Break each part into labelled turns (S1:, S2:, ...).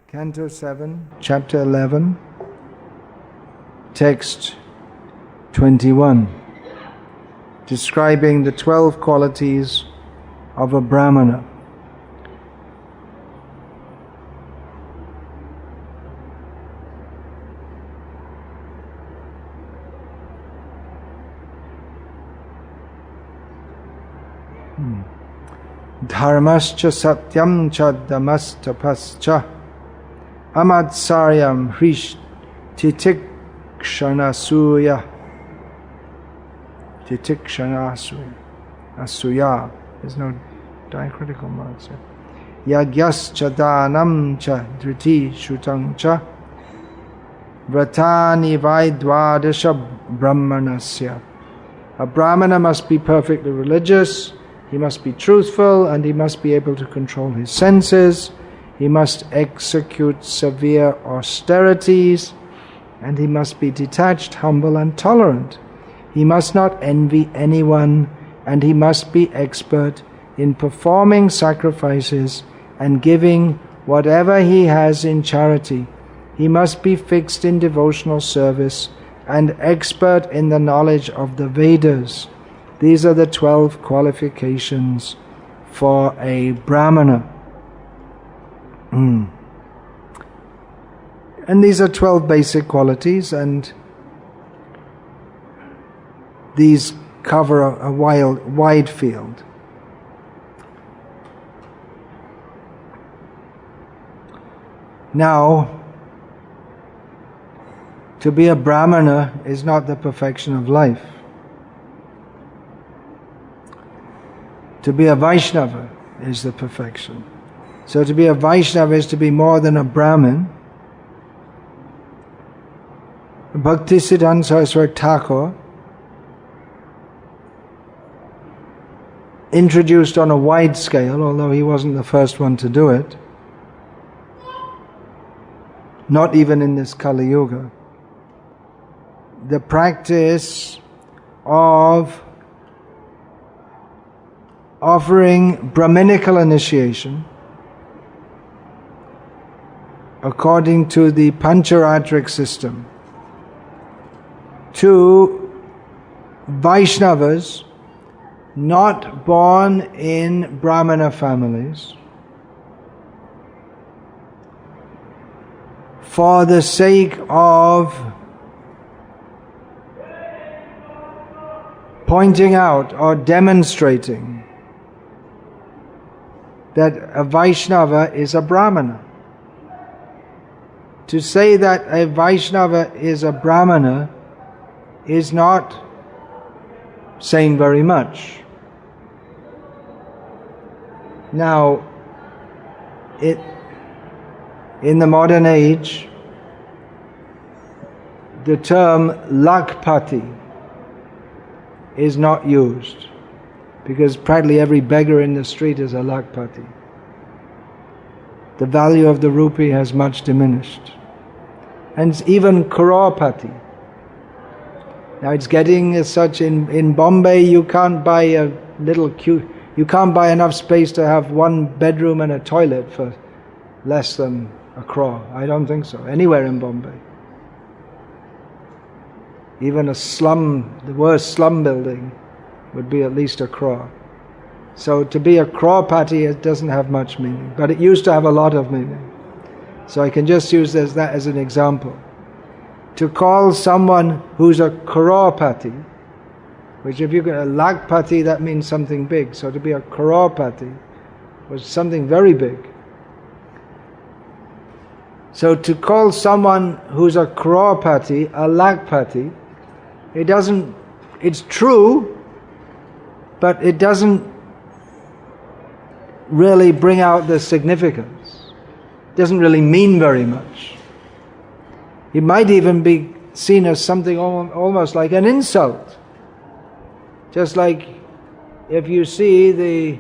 S1: Canto 7, Chapter 11, Text 21, describing the 12 qualities of a Brahmana. Dharmascha satyam cha damastapascha amadsaryam hrish titikshana asuya. There's no diacritical marks here. Yagyascha danam cha driti shutang cha vratani vaidvadasha brahmanasya. A Brahmana must be perfectly religious, he must be truthful, and he must be able to control his senses. He must execute severe austerities, and he must be detached, humble, and tolerant. He must not envy anyone, and he must be expert in performing sacrifices and giving whatever he has in charity. He must be fixed in devotional service and expert in the knowledge of the Vedas. These are the 12 qualifications for a Brahmana. And these are 12 basic qualities, and these cover a wide field. Now, to be a Brahmana is not the perfection of life. To be a Vaishnava is the perfection. So to be a Vaishnava is to be more than a Brahmin. Bhaktisiddhanta Saraswati Thakur introduced on a wide scale, although he wasn't the first one to do it, not even in this Kali Yuga, the practice of offering Brahminical initiation according to the Pancharatric system to Vaishnavas not born in Brahmana families, for the sake of pointing out or demonstrating that a Vaishnava is a Brahmana. To say that a Vaishnava is a Brahmana is not saying very much. Now, in the modern age, the term lakpati is not used, because practically every beggar in the street is a lakpati. The value of the rupee has much diminished. And even crorepati. Now it's getting as such, in Bombay you can't buy a little you can't buy enough space to have one bedroom and a toilet for less than a crore. I don't think so. Anywhere in Bombay. Even a slum, the worst slum building would be at least a crore. So to be a crorepati, it doesn't have much meaning, but it used to have a lot of meaning. So I can just use that as an example. To call someone who's a crorepati, which if you get a lakpati, that means something big. So to be a crorepati was something very big. So to call someone who's a crorepati a lakpati, it's true, but it doesn't really bring out the significance. It doesn't really mean very much. It might even be seen as something almost like an insult. Just like if you see the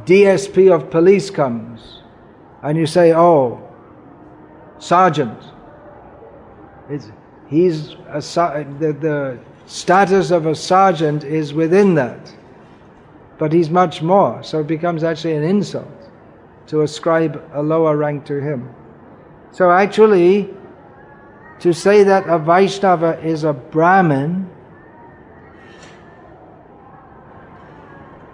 S1: DSP of police comes and you say, "Oh, sergeant," the status of a sergeant is within that, but he's much more, so it becomes actually an insult to ascribe a lower rank to him. So actually, to say that a Vaishnava is a Brahmin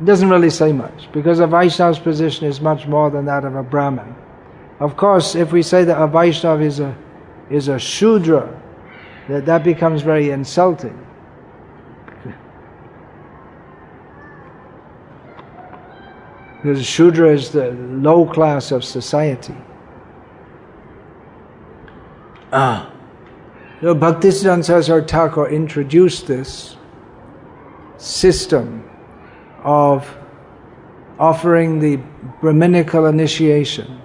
S1: doesn't really say much, because a Vaishnava's position is much more than that of a Brahmin. Of course, if we say that a Vaishnava is a Shudra, that becomes very insulting. Because Shudra is the low class of society. So Bhaktisiddhanta Saraswati Thakur introduced this system of offering the Brahminical initiation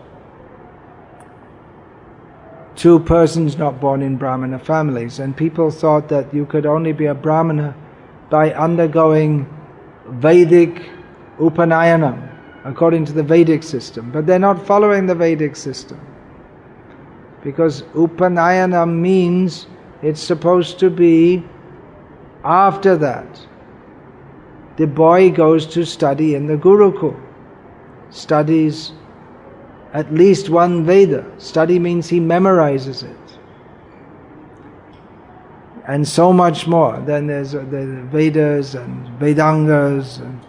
S1: to persons not born in Brahmana families. And people thought that you could only be a Brahmana by undergoing Vedic Upanayanam, according to the Vedic system. But they're not following the Vedic system. Because Upanayanam means it's supposed to be after that. The boy goes to study in the Gurukul, studies at least one Veda. Study means he memorizes it. And so much more. Then there's the Vedas and Vedangas and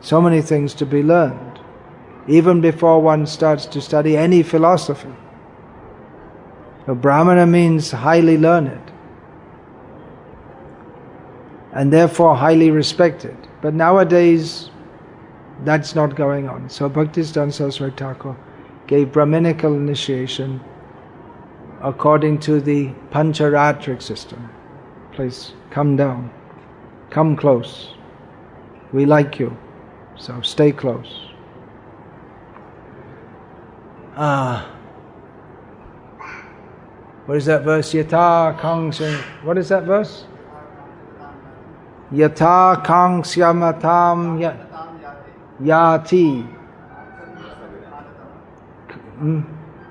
S1: so many things to be learned, even before one starts to study any philosophy. So Brahmana means highly learned, and therefore highly respected. But nowadays, that's not going on. So Bhaktisiddhanta Saraswati Thakur gave Brahminical initiation according to the Pancharatric system. Please, come down, come close. We like you, so stay close. What is that verse? Yata kangsya. What is that verse? Yata kangsyamatam yati.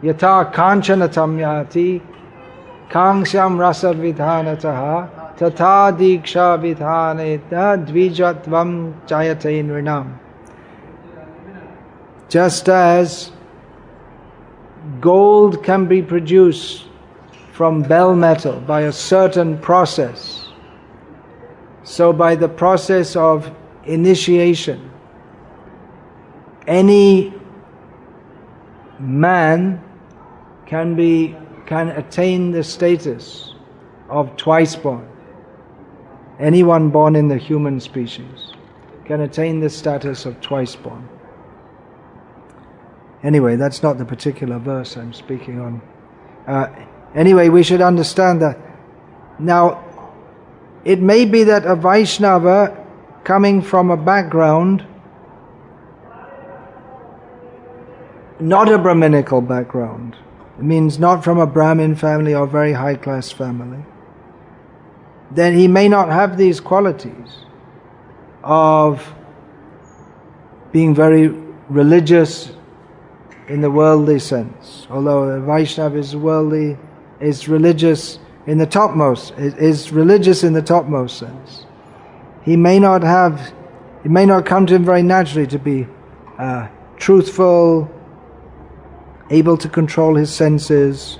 S1: Yata kanchanatam yati. Kangsyam rasa vidhanataha. Tata diksha vidhaneta dvijatvam jayate nrinam. Just as gold can be produced from bell metal by a certain process, so by the process of initiation, any man can attain the status of twice born. Anyone born in the human species can attain the status of twice born. Anyway, that's not the particular verse I'm speaking on. Anyway, we should understand that. Now, it may be that a Vaishnava coming from a background, not a Brahminical background, it means not from a Brahmin family or very high class family, then he may not have these qualities of being very religious in the worldly sense. Although a Vaishnava is worldly, is religious in the topmost, is religious in the topmost sense. He may not come to him very naturally to be truthful, able to control his senses,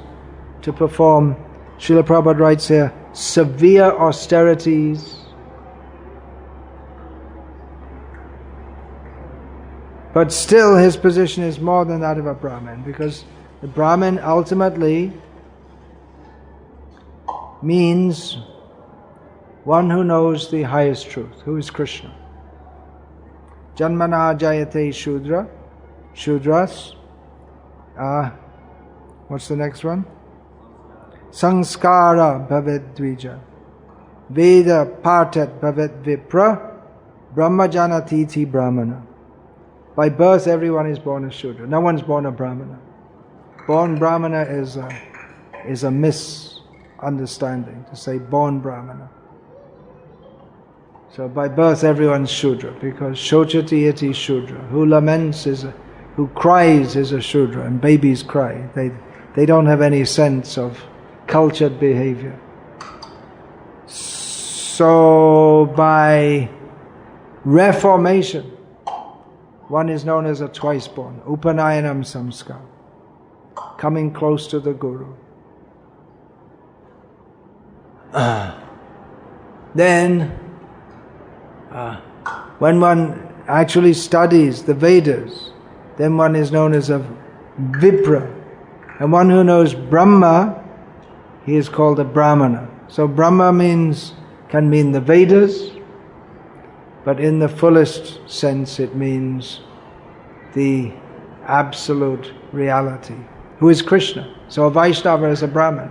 S1: to perform, Srila Prabhupada writes here, severe austerities. But still his position is more than that of a Brahmin, because the Brahmin ultimately means one who knows the highest truth, who is Krishna. Janmana jayate shudra, shudras. What's the next one? Sanskara bhavet dvija. Veda partat bhavet vipra. Brahmajanatiti brahmana. By birth, everyone is born a Shudra. No one's born a Brahmana. Born Brahmana is a misunderstanding, to say born Brahmana. So by birth, everyone's Shudra, because Shochati iti Shudra. Who laments who cries is a Shudra, and babies cry. They don't have any sense of cultured behavior. So by reformation, one is known as a twice-born, Upanayanam Samskar, coming close to the Guru. Then, when one actually studies the Vedas, then one is known as a Vipra. And one who knows Brahma, he is called a Brahmana. So Brahma can mean the Vedas, but in the fullest sense it means the absolute reality, who is Krishna. So a Vaishnava is a Brahman.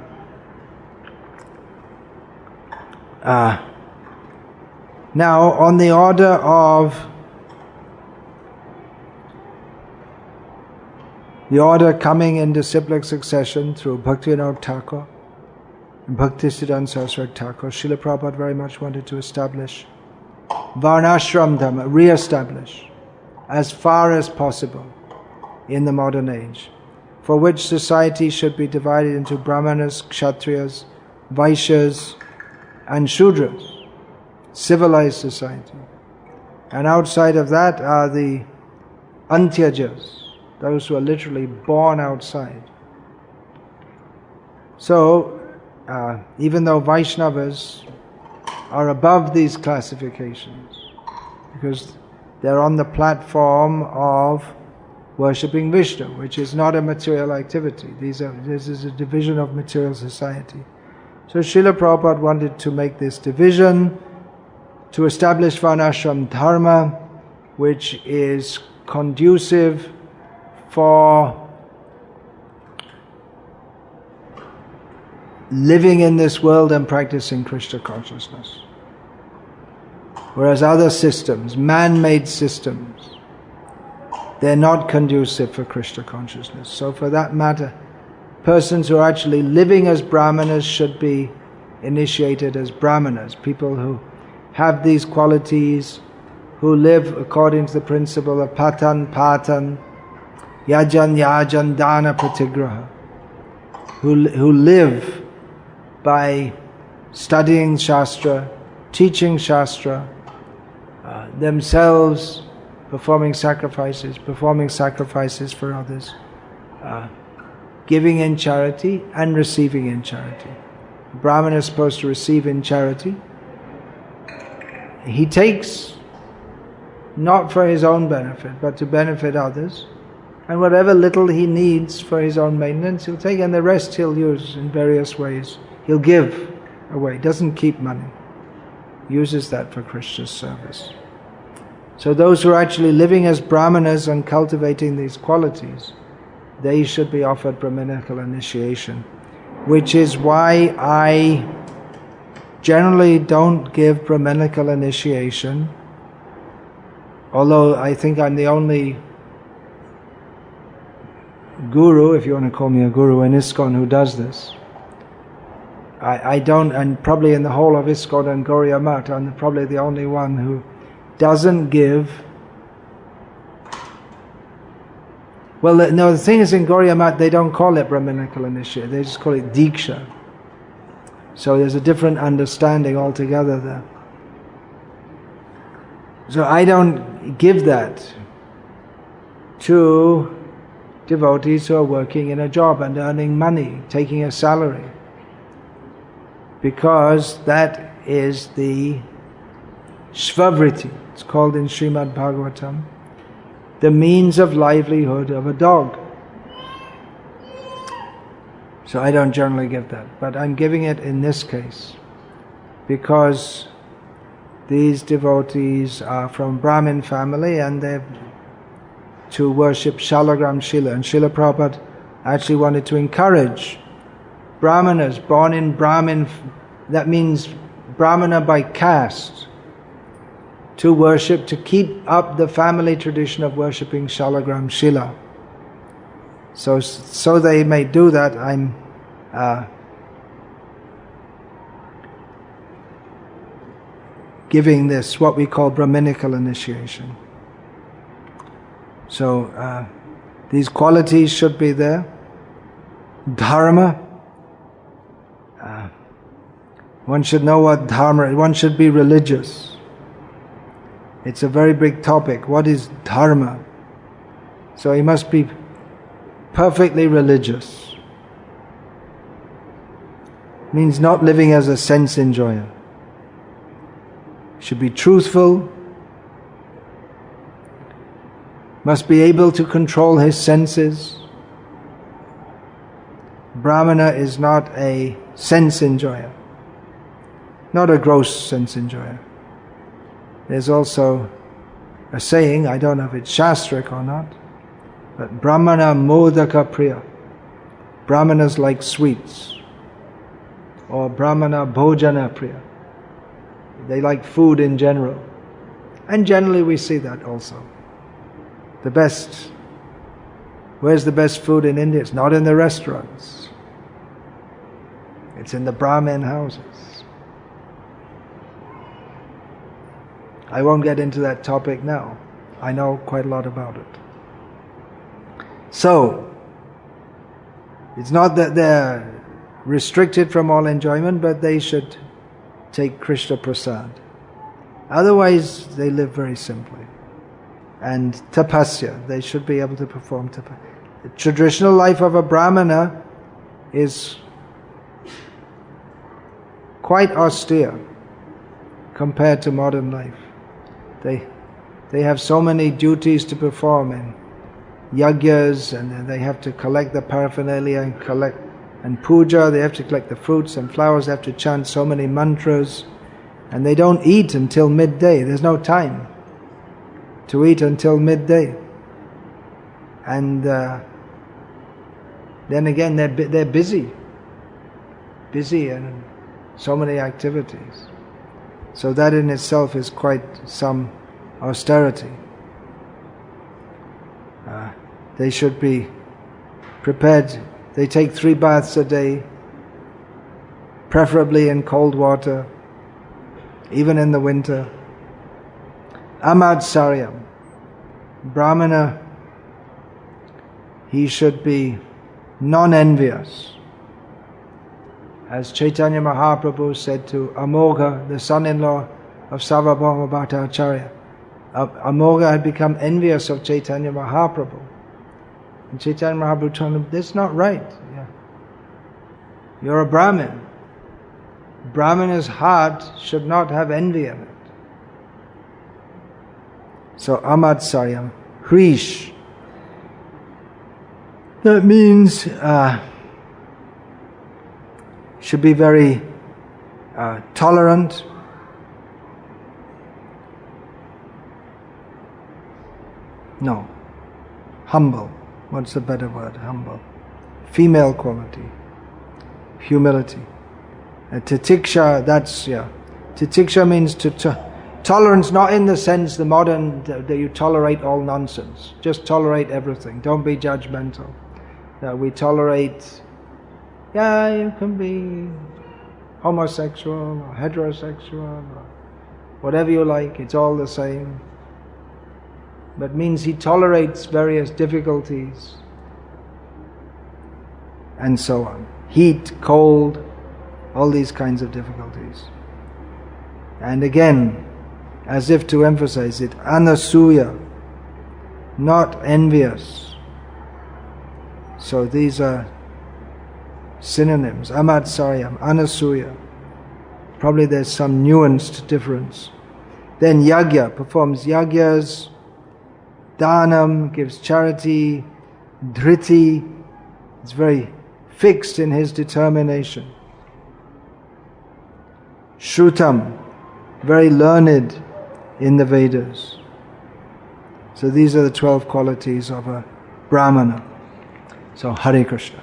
S1: Now, on the order of coming in disciplic succession through Bhaktivinoda Thakur and Bhaktisiddhanta Saraswati Thakur, Srila Prabhupada very much wanted to establish Varnashram Dhamma, re-establish as far as possible in the modern age, for which society should be divided into Brahmanas, Kshatriyas, Vaishyas and Shudras, civilized society. And outside of that are the Antyajas, those who are literally born outside. So, even though Vaishnavas are above these classifications, because they're on the platform of worshipping Vishnu, which is not a material activity. This is a division of material society. So Srila Prabhupada wanted to make this division, to establish Varnashram Dharma, which is conducive for living in this world and practicing Krishna consciousness. Whereas other systems, man-made systems, they're not conducive for Krishna consciousness. So for that matter, persons who are actually living as Brahmanas should be initiated as Brahmanas, people who have these qualities, who live according to the principle of patan, yajan, dana, pratigraha, who live by studying Shastra, teaching Shastra, themselves performing sacrifices for others, giving in charity and receiving in charity. A Brahmana is supposed to receive in charity. He takes not for his own benefit, but to benefit others. And whatever little he needs for his own maintenance, he'll take, and the rest he'll use in various ways. He'll give away, doesn't keep money. Uses that for Krishna's service. So those who are actually living as Brahmanas and cultivating these qualities, they should be offered Brahminical initiation. Which is why I generally don't give Brahminical initiation, although I think I'm the only guru, if you want to call me a guru, in ISKCON who does this. I don't, and probably in the whole of ISKCON and Gauriya Math, I'm probably the only one who doesn't give. Well, no, the thing is, in Gauriya Math, they don't call it Brahminical initiation, they just call it Diksha. So there's a different understanding altogether there. So I don't give that to devotees who are working in a job and earning money, taking a salary, because that is the Shvavriti, it's called in Srimad Bhagavatam, the means of livelihood of a dog. So I don't generally give that, but I'm giving it in this case because these devotees are from Brahmin family and they're to worship Shalagram Shila, and Srila Prabhupada actually wanted to encourage Brahmanas born in Brahmin, that means Brahmana by caste, to worship, to keep up the family tradition of worshipping Shalagram Shila. So they may do that. I'm giving this what we call Brahminical initiation. So these qualities should be there. Dharma. One should know what dharma is. One should be religious. It's a very big topic. What is dharma? So he must be perfectly religious. Means not living as a sense enjoyer. Should be truthful, must be able to control his senses. Brahmana is not a sense enjoyer, not a gross sense enjoyer. There's also a saying, I don't know if it's shastric or not, but Brahmana modaka priya. Brahmanas like sweets. Or Brahmana bhojana priya. They like food in general. And generally we see that also. The best, where's the best food in India? It's not in the restaurants. It's in the Brahmin houses. I won't get into that topic now. I know quite a lot about it. So, it's not that they're restricted from all enjoyment, but they should take Krishna Prasad. Otherwise, they live very simply. And tapasya, they should be able to perform tapasya. The traditional life of a Brahmana is quite austere compared to modern life. They have so many duties to perform in yagyas, and they have to collect the paraphernalia and puja, they have to collect the fruits and flowers, they have to chant so many mantras, and they don't eat until midday. There's no time to eat until midday. And then again, they're busy in so many activities. So that in itself is quite some austerity. They should be prepared. They take 3 baths a day, preferably in cold water, even in the winter. Amadsaryam. Brahmana, he should be non-envious. As Chaitanya Mahaprabhu said to Amogha, the son-in-law of Sarvabhauma Bhattacharya, Amogha had become envious of Chaitanya Mahaprabhu. And Chaitanya Mahaprabhu told him, this is not right. Yeah. You're a Brahmin. Brahmana's heart should not have envy in it. So Amadsaryam, Hrish. That means should be very tolerant. No. Humble. What's the better word? Humble. Female quality. Humility. Titiksha, that's, Titiksha means tolerance, not in the sense the modern, that you tolerate all nonsense. Just tolerate everything. Don't be judgmental. We tolerate, you can be homosexual or heterosexual or whatever you like, it's all the same. But means he tolerates various difficulties and so on. Heat, cold, all these kinds of difficulties. And again, as if to emphasize it, anasuya, not envious. So these are synonyms. Amadsaryam, anasuya. Probably there's some nuanced difference. Then yagya, performs yagyas. Dhanam, gives charity. Dhriti, is very fixed in his determination. Shrutam, very learned in the Vedas. So these are the 12 qualities of a Brahmana. So Hare Krishna.